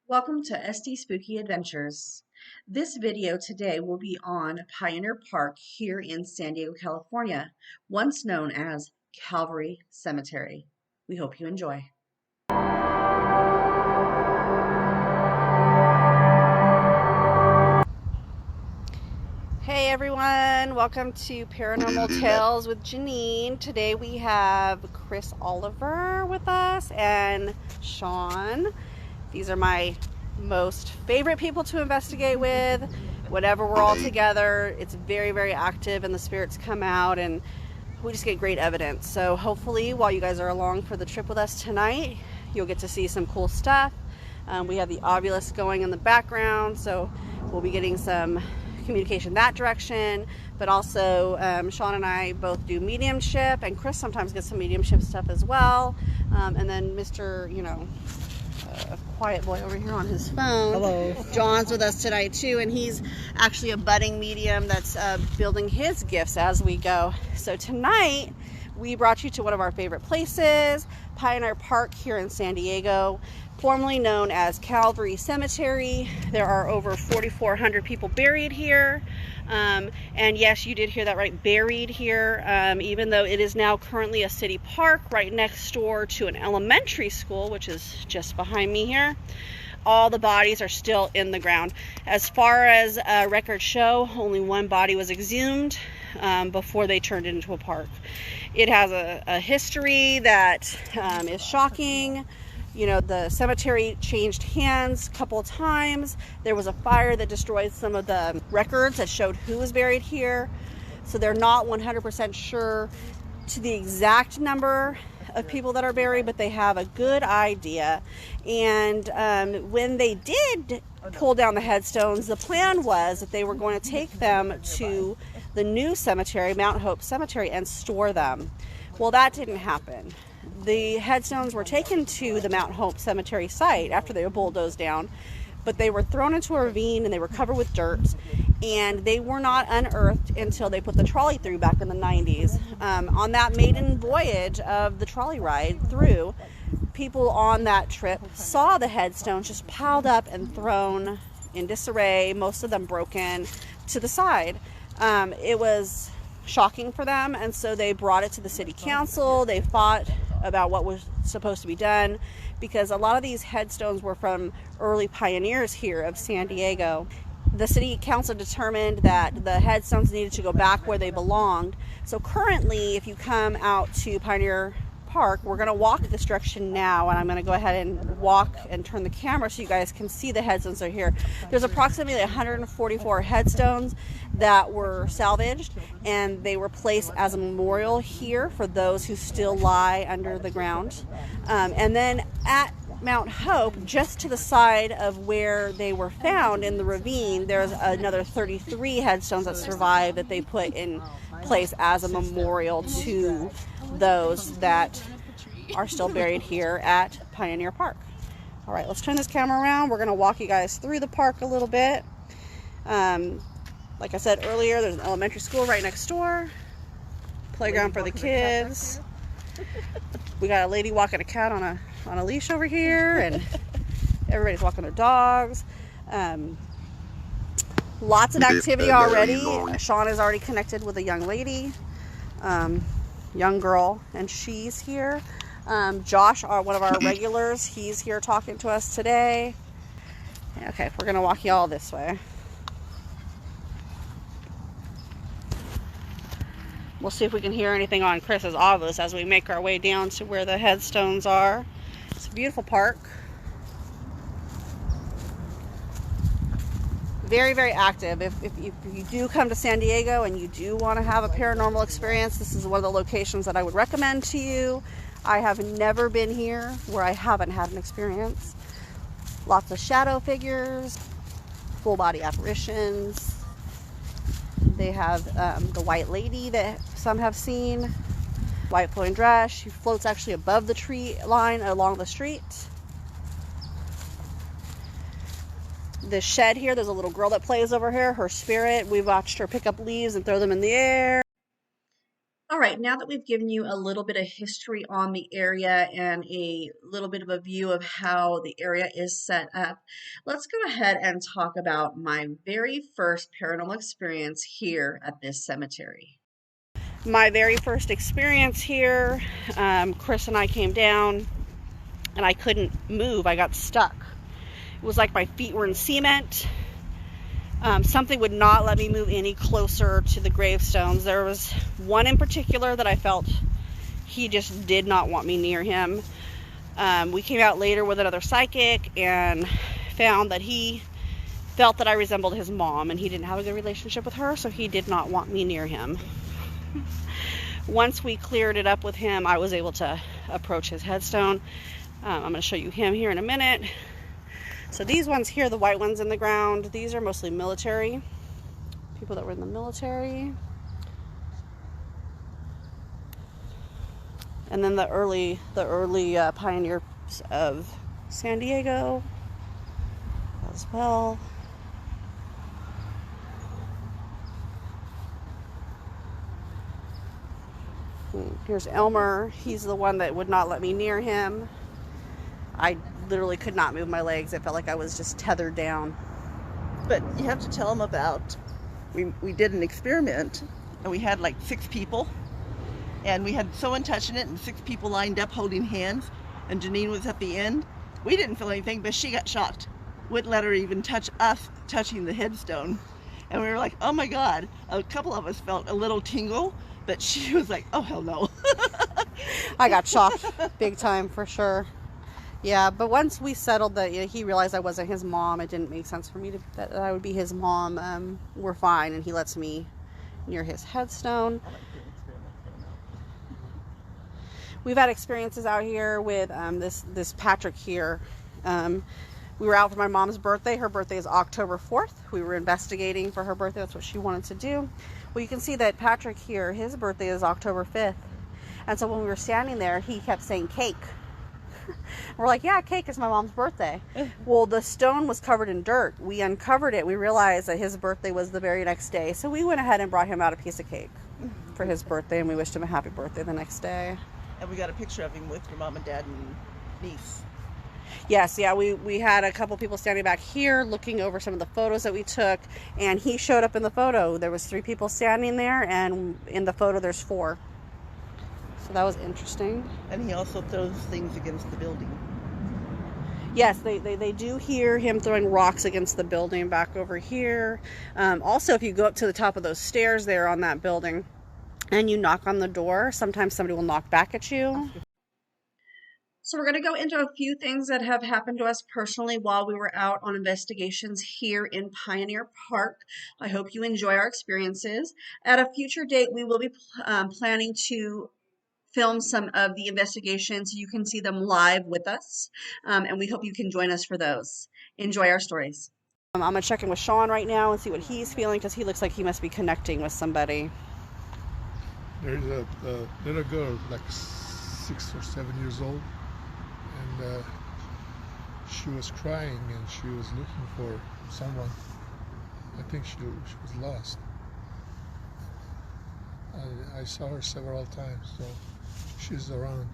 Welcome to SD Spooky Adventures. This video today will be on Pioneer Park here in San Diego, California, once known as Calvary Cemetery. We hope you enjoy. Hey everyone, welcome to Paranormal Tales with Janine. Today we have Chris Oliver with us and Sean. These are my most favorite people to investigate with. Whenever we're all together, it's very, very active and the spirits come out and we just get great evidence. So hopefully while you guys are along for the trip with us tonight, you'll get to see some cool stuff. We have the obelisk going in the background, so we'll be getting some communication that direction, but also Sean and I both do mediumship, and Chris sometimes gets some mediumship stuff as well. And then Mr. Quiet boy over here on his phone. Hello. John's with us tonight too, and he's actually a budding medium that's building his gifts as we go. So tonight we brought you to one of our favorite places, Pioneer Park here in San Diego, formerly known as Calvary Cemetery. There are over 4,400 people buried here. And yes, you did hear that right, buried here, even though it is now currently a city park right next door to an elementary school, which is just behind me here. All the bodies are still in the ground. As far as records show, only one body was exhumed before they turned it into a park. It has a history that is shocking. You know, the cemetery changed hands a couple of times. There was a fire that destroyed some of the records that showed who was buried here. So they're not 100% sure to the exact number of people that are buried, but they have a good idea. And when they did pull down the headstones, the plan was that they were going to take them to the new cemetery, Mount Hope Cemetery, and store them. Well, that didn't happen. The headstones were taken to the Mount Hope Cemetery site after they were bulldozed down, but they were thrown into a ravine and they were covered with dirt, and they were not unearthed until they put the trolley through back in the 90s. On that maiden voyage of the trolley ride through, people on that trip saw the headstones just piled up and thrown in disarray, most of them broken to the side. It was shocking for them, and so they brought it to the city council. They fought about what was supposed to be done, because a lot of these headstones were from early pioneers here of San Diego. The city council determined that the headstones needed to go back where they belonged. So currently, if you come out to Pioneer Park, we're going to walk this direction now, and I'm going to go ahead and walk and turn the camera so you guys can see the headstones that are here. There's approximately 144 headstones that were salvaged, and they were placed as a memorial here for those who still lie under the ground. And then at Mount Hope, just to the side of where they were found in the ravine, there's another 33 headstones that survived that they put in place as a memorial to those that are still buried here at Pioneer Park. All right, let's turn this camera around. We're going to walk you guys through the park a little bit. Like I said earlier, there's an elementary school right next door. Playground for the kids. We got a lady walking a cat on a leash over here, and everybody's walking their dogs. Lots of activity already. Sean is already connected with a young lady, young girl, and she's here. Josh, one of our regulars, he's here talking to us today. Okay, we're gonna walk y'all this way. We'll see if we can hear anything on Chris's obelisk as we make our way down to where the headstones are. It's a beautiful park. Very, very active. If you do come to San Diego and you do want to have a paranormal experience, this is one of the locations that I would recommend to you. I have never been here where I haven't had an experience. Lots of shadow figures, full body apparitions. They have the white lady that some have seen, white flowing dress. She floats actually above the tree line along the street. This shed here, there's a little girl that plays over here, her spirit. We watched her pick up leaves and throw them in the air. All right, now that we've given you a little bit of history on the area and a little bit of a view of how the area is set up, let's go ahead and talk about my very first paranormal experience here at this cemetery. My very first experience here, Chris and I came down and I couldn't move. I got stuck. It was like my feet were in cement. Something would not let me move any closer to the gravestones. There was one in particular that I felt he just did not want me near him. We came out later with another psychic and found that he felt that I resembled his mom, and he didn't have a good relationship with her, so he did not want me near him. Once we cleared it up with him, I was able to approach his headstone. I'm going to show you him here in a minute. So these ones here, the white ones in the ground, these are mostly military, people that were in the military. And then the early pioneers of San Diego as well. Here's Elmer. He's the one that would not let me near him. I literally could not move my legs. It felt like I was just tethered down. But you have to tell them about, we did an experiment, and we had like 6 people, and we had someone touching it and 6 people lined up holding hands, and Janine was at the end. We didn't feel anything, but she got shocked. Wouldn't let her even touch us touching the headstone. And we were like, oh my God. A couple of us felt a little tingle, but she was like, oh hell no. I got shocked big time for sure. Yeah, but once we settled that, he realized I wasn't his mom, it didn't make sense for me that I would be his mom. We're fine, and he lets me near his headstone. We've had experiences out here with this Patrick here. We were out for my mom's birthday. Her birthday is October 4th. We were investigating for her birthday. That's what she wanted to do. Well, you can see that Patrick here, his birthday is October 5th. And so when we were standing there, he kept saying cake. We're like, yeah, cake is my mom's birthday. Well, the stone was covered in dirt. We uncovered it. We realized that his birthday was the very next day. So we went ahead and brought him out a piece of cake for his birthday, and we wished him a happy birthday the next day. And we got a picture of him with your mom and dad and niece. Yes, yeah, we had a couple people standing back here looking over some of the photos that we took, and he showed up in the photo. There was 3 people standing there, and in the photo there's 4. So that was interesting. And he also throws things against the building. Yes, they do hear him throwing rocks against the building back over here. Also, if you go up to the top of those stairs there on that building and you knock on the door, sometimes somebody will knock back at you. So we're going to go into a few things that have happened to us personally while we were out on investigations here in Pioneer Park. I hope you enjoy our experiences. At a future date, we will be planning to film some of the investigations so you can see them live with us, and we hope you can join us for those. Enjoy our stories. I'm going to check in with Sean right now and see what he's feeling, because he looks like he must be connecting with somebody. There's a little girl, like 6 or 7 years old, and she was crying and she was looking for someone. I think she was lost. I saw her several times, so she's around.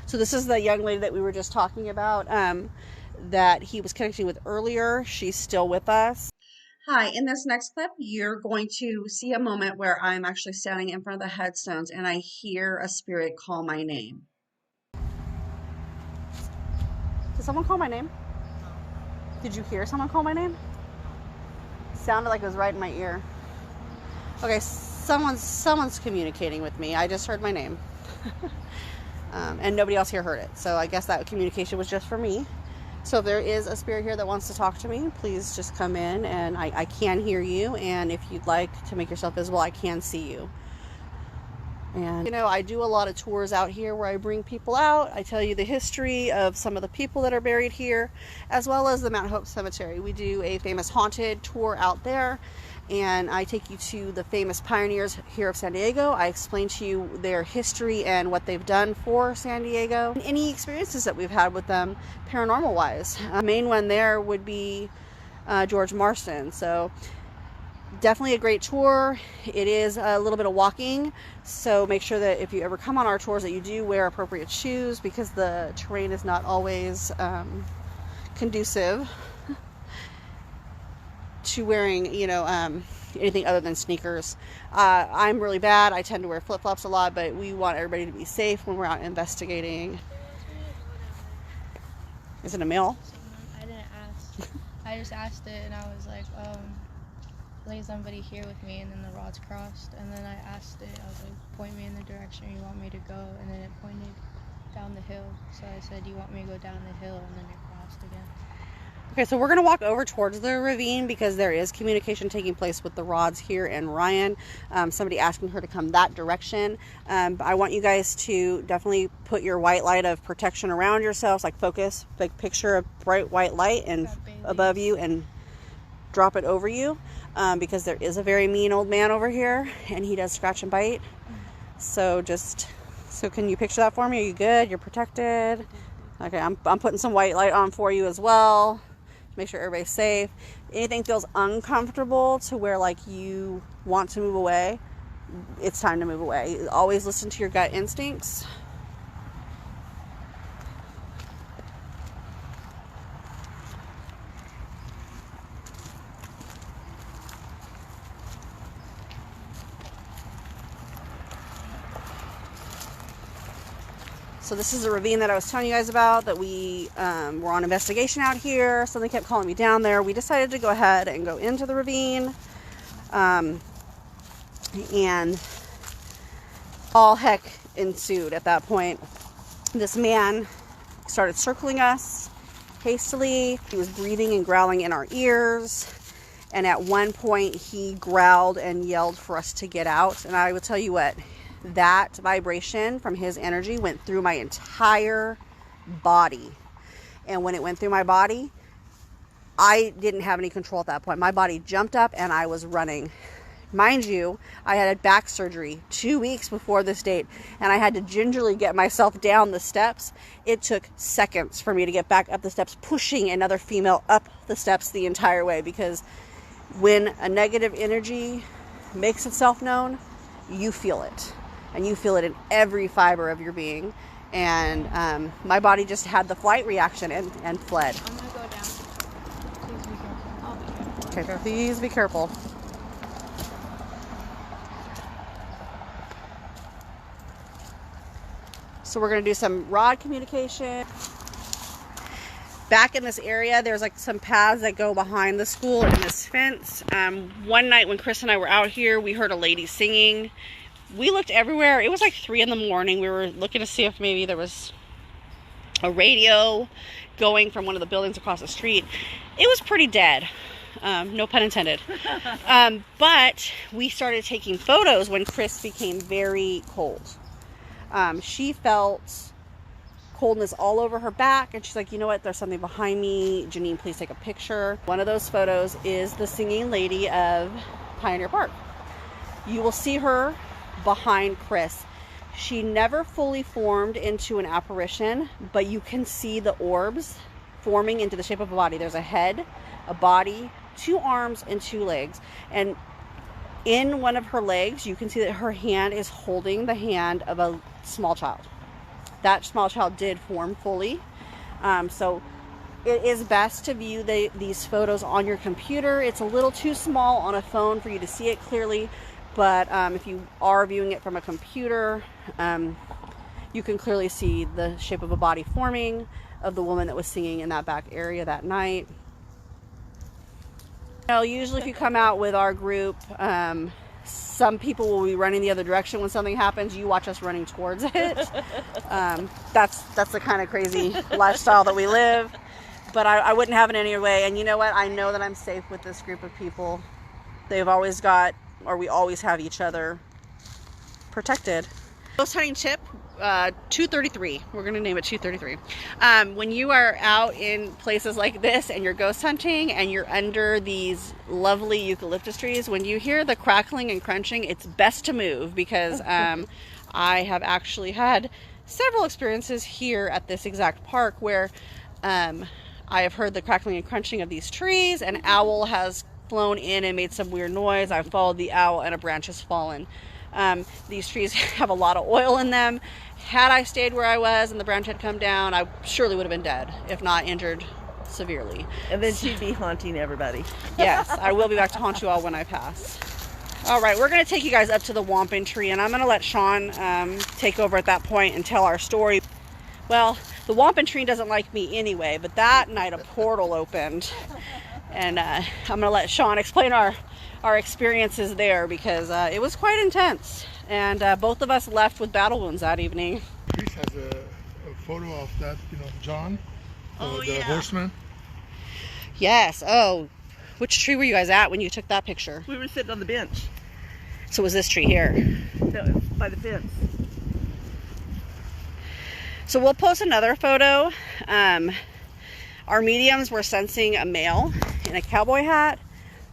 So this is the young lady that we were just talking about, that he was connecting with earlier. She's still with us. Hi, in this next clip, you're going to see a moment where I'm actually standing in front of the headstones and I hear a spirit call my name. Did someone call my name? Did you hear someone call my name? Sounded like it was right in my ear. Okay, someone's communicating with me. I just heard my name. And nobody else here heard it. So I guess that communication was just for me. So if there is a spirit here that wants to talk to me, please just come in, and I can hear you. And if you'd like to make yourself visible, I can see you. And I do a lot of tours out here where I bring people out. I tell you the history of some of the people that are buried here, as well as the Mount Hope Cemetery. We do a famous haunted tour out there, and I take you to the famous pioneers here of San Diego. I explain to you their history and what they've done for San Diego, and any experiences that we've had with them paranormal wise. The main one there would be George Marston. So Definitely a great tour. It is a little bit of walking, so make sure that if you ever come on our tours that you do wear appropriate shoes, because the terrain is not always conducive to wearing, you know, anything other than sneakers. I'm really bad. I tend to wear flip-flops a lot, but we want everybody to be safe when we're out investigating. Is it a male? I didn't ask. I just asked it, and I was like, is somebody here with me? And then the rods crossed, and then I asked it. I was like, point me in the direction you want me to go, and then it pointed down the hill. So I said, do you want me to go down the hill? And then it crossed again. Okay, so we're going to walk over towards the ravine because there is communication taking place with the rods here and Ryan. Somebody asking her to come that direction. I want you guys to definitely put your white light of protection around yourselves, like focus, like picture a bright white light and above you and drop it over you, because there is a very mean old man over here and he does scratch and bite. So can you picture that for me? Are you good? You're protected? Okay, I'm putting some white light on for you as well. Make sure everybody's safe. Anything feels uncomfortable to where like you want to move away, it's time to move away. Always listen to your gut instincts. So this is a ravine that I was telling you guys about, that we were on investigation out here. Somebody kept calling me down there. We decided to go ahead and go into the ravine. And all heck ensued at that point. This man started circling us hastily. He was breathing and growling in our ears. And at one point he growled and yelled for us to get out. And I will tell you what, that vibration from his energy went through my entire body. And when it went through my body, I didn't have any control at that point. My body jumped up and I was running. Mind you, I had back surgery 2 weeks before this date, and I had to gingerly get myself down the steps. It took seconds for me to get back up the steps, pushing another female up the steps the entire way, because when a negative energy makes itself known, you feel it. And you feel it in every fiber of your being. And my body just had the flight reaction and fled. I'm gonna go down. Please be careful. I'll be careful. Okay, please be careful. So we're gonna do some rod communication. Back in this area, there's like some paths that go behind the school and this fence. One night when Chris and I were out here, we heard a lady singing. We looked everywhere. It was like 3 in the morning. We were looking to see if maybe there was a radio going from one of the buildings across the street. It was pretty dead. No pun intended. But we started taking photos when Chris became very cold. She felt coldness all over her back, and she's like, you know what, there's something behind me. Janine, please take a picture. One of those photos is the singing lady of Pioneer Park. You will see her behind Chris. She never fully formed into an apparition, but you can see the orbs forming into the shape of a body. There's a head, a body, 2 arms, and 2 legs. And in one of her legs, you can see that her hand is holding the hand of a small child. That small child did form fully. So it is best to view these photos on your computer. It's a little too small on a phone for you to see it clearly. But if you are viewing it from a computer, you can clearly see the shape of a body forming of the woman that was singing in that back area that night. You know, usually if you come out with our group, some people will be running the other direction when something happens. You watch us running towards it. That's the kind of crazy lifestyle that we live. But I wouldn't have it any other way. And you know what? I know that I'm safe with this group of people. They've always got, or we always have each other protected. Ghost hunting tip, 233. We're going to name it 233. When you are out in places like this and you're ghost hunting and you're under these lovely eucalyptus trees, when you hear the crackling and crunching, it's best to move, because I have actually had several experiences here at this exact park where I have heard the crackling and crunching of these trees. An owl has blown in and made some weird noise. I followed the owl and a branch has fallen. These trees have a lot of oil in them. Had I stayed where I was and the branch had come down, I surely would have been dead, if not injured severely. And then she'd be haunting everybody. Yes, I will be back to haunt you all when I pass. All right, we're going to take you guys up to the wampum tree, and I'm going to let Sean take over at that point and tell our story. Well, the wampum tree doesn't like me anyway, but that night a portal opened, and I'm going to let Sean explain our experiences there, because it was quite intense, and both of us left with battle wounds that evening. Chris has a photo of that, John, the horseman. Yes. Oh, which tree were you guys at when you took that picture? We were sitting on the bench. So it was this tree here? No, by the fence. So we'll post another photo. Our mediums were sensing a male in a cowboy hat.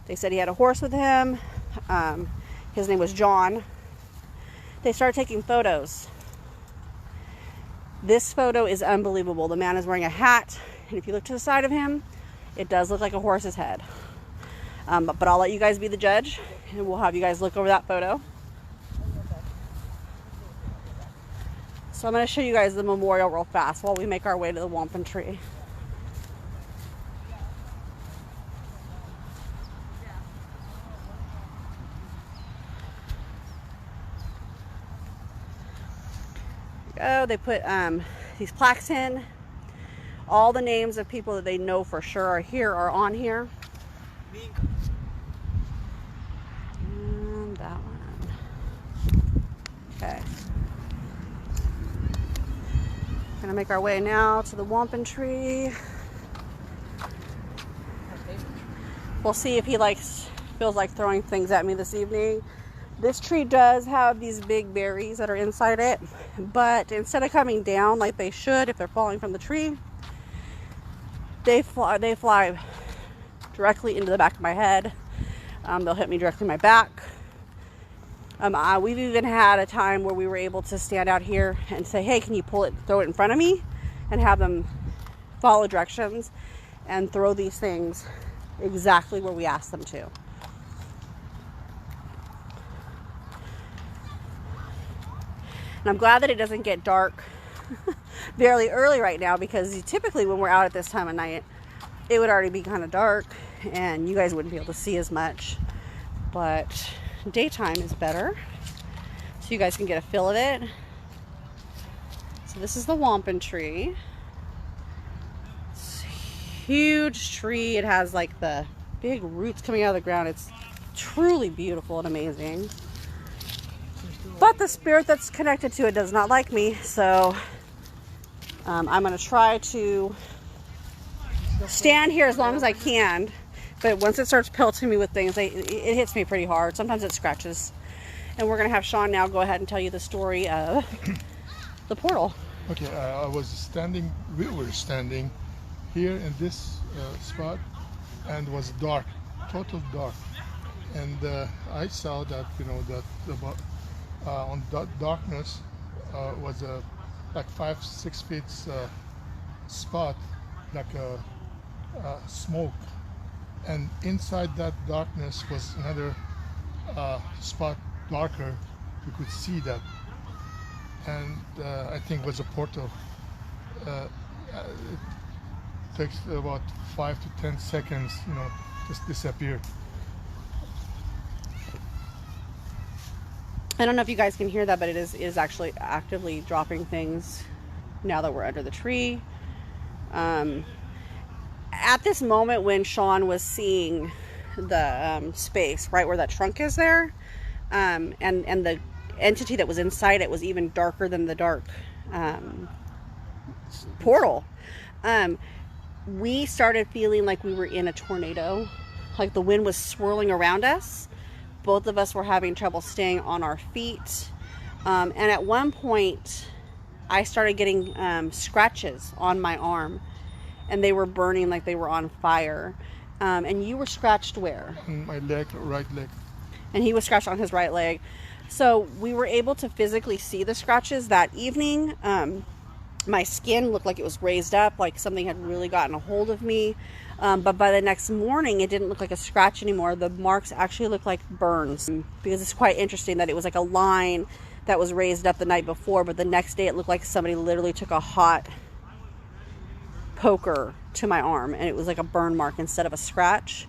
They said he had a horse with him. His name was John. They started taking photos. This photo is unbelievable. The man is wearing a hat, and if you look to the side of him, it does look like a horse's head. But I'll let you guys be the judge, and we'll have you guys look over that photo. So I'm going to show you guys the memorial real fast while we make our way to the wampum tree. Go. They put these plaques in. All the names of people that they know for sure are on here. And that one. Okay. Gonna make our way now to the wampum tree. We'll see if he feels like throwing things at me this evening. This tree does have these big berries that are inside it, but instead of coming down like they should if they're falling from the tree, they fly directly into the back of my head. They'll hit me directly in my back. We've even had a time where we were able to stand out here and say, hey, can you throw it in front of me, and have them follow directions and throw these things exactly where we asked them to. And I'm glad that it doesn't get dark very early right now, because typically when we're out at this time of night, it would already be kind of dark and you guys wouldn't be able to see as much. But daytime is better, so you guys can get a feel of it. So this is the wampum tree. It's a huge tree. It has like the big roots coming out of the ground. It's truly beautiful and amazing. But the spirit that's connected to it does not like me, so I'm going to try to stand here as long as I can. But once it starts pelting me with things, it hits me pretty hard. Sometimes it scratches. And we're going to have Sean now go ahead and tell you the story of the portal. Okay, we were standing here in this spot, and it was dark, total dark. And I saw that, on that darkness was a like 5-6 feet spot, like a smoke, and inside that darkness was another spot, darker. You could see that, and I think it was a portal. It takes about 5 to 10 seconds, just disappear. I don't know if you guys can hear that, but it is actually actively dropping things now that we're under the tree. At this moment when Sean was seeing the space right where that trunk is there, and the entity that was inside it was even darker than the dark portal, we started feeling like we were in a tornado, like the wind was swirling around us. Both of us were having trouble staying on our feet. And at one point, I started getting scratches on my arm, and they were burning like they were on fire. And you were scratched where? On my leg, right leg. And he was scratched on his right leg. So we were able to physically see the scratches that evening. My skin looked like it was raised up, like something had really gotten a hold of me. But by the next morning, it didn't look like a scratch anymore. The marks actually looked like burns, because it's quite interesting that it was like a line that was raised up the night before, but the next day it looked like somebody literally took a hot poker to my arm, and it was like a burn mark instead of a scratch.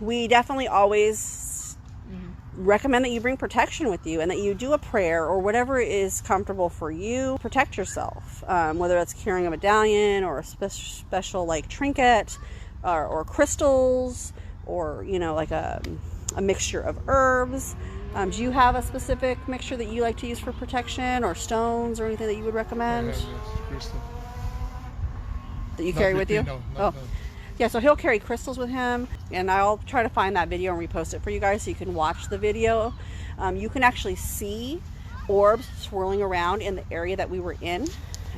We definitely always recommend that you bring protection with you and that you do a prayer or whatever is comfortable for you. Protect yourself, whether it's carrying a medallion or a special like trinket or crystals, or like a mixture of herbs. Do you have a specific mixture that you like to use for protection, or stones, or anything that you would recommend Crystal. that you carry with you? No, Oh, yeah, so he'll carry crystals with him, and I'll try to find that video and repost it for you guys so you can watch the video. You can actually see orbs swirling around in the area that we were in,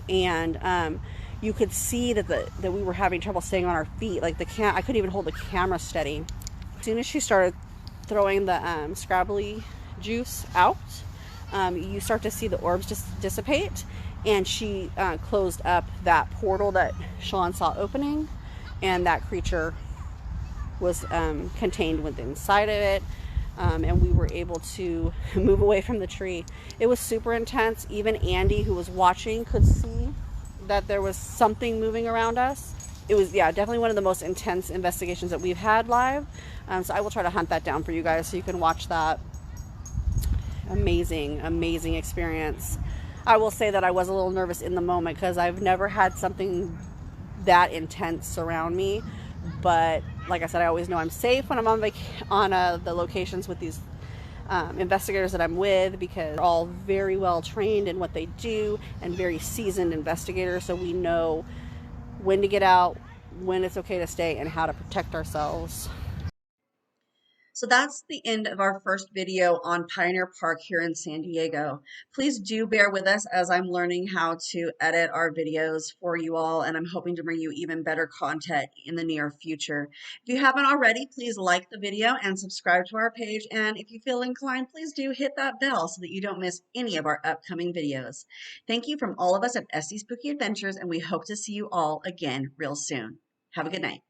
and you could see that we were having trouble staying on our feet. Like I couldn't even hold the camera steady. As soon as she started throwing the scrabbly juice out, you start to see the orbs just dissipate, and she closed up that portal that Sean saw opening, and that creature was contained within inside of it, and we were able to move away from the tree. It was super intense. Even Andy, who was watching, could see that there was something moving around us. It was, yeah, definitely one of the most intense investigations that we've had live. So I will try to hunt that down for you guys so you can watch that. Amazing experience. I will say that I was a little nervous in the moment because I've never had something that intense surround me. But like I said, I always know I'm safe when I'm on the locations with these investigators that I'm with, because they're all very well trained in what they do and very seasoned investigators. So we know when to get out, when it's okay to stay, and how to protect ourselves. So that's the end of our first video on Pioneer Park here in San Diego. Please do bear with us as I'm learning how to edit our videos for you all, and I'm hoping to bring you even better content in the near future. If you haven't already, please like the video and subscribe to our page. And if you feel inclined, please do hit that bell so that you don't miss any of our upcoming videos. Thank you from all of us at SD Spooky Adventures, and we hope to see you all again real soon. Have a good night.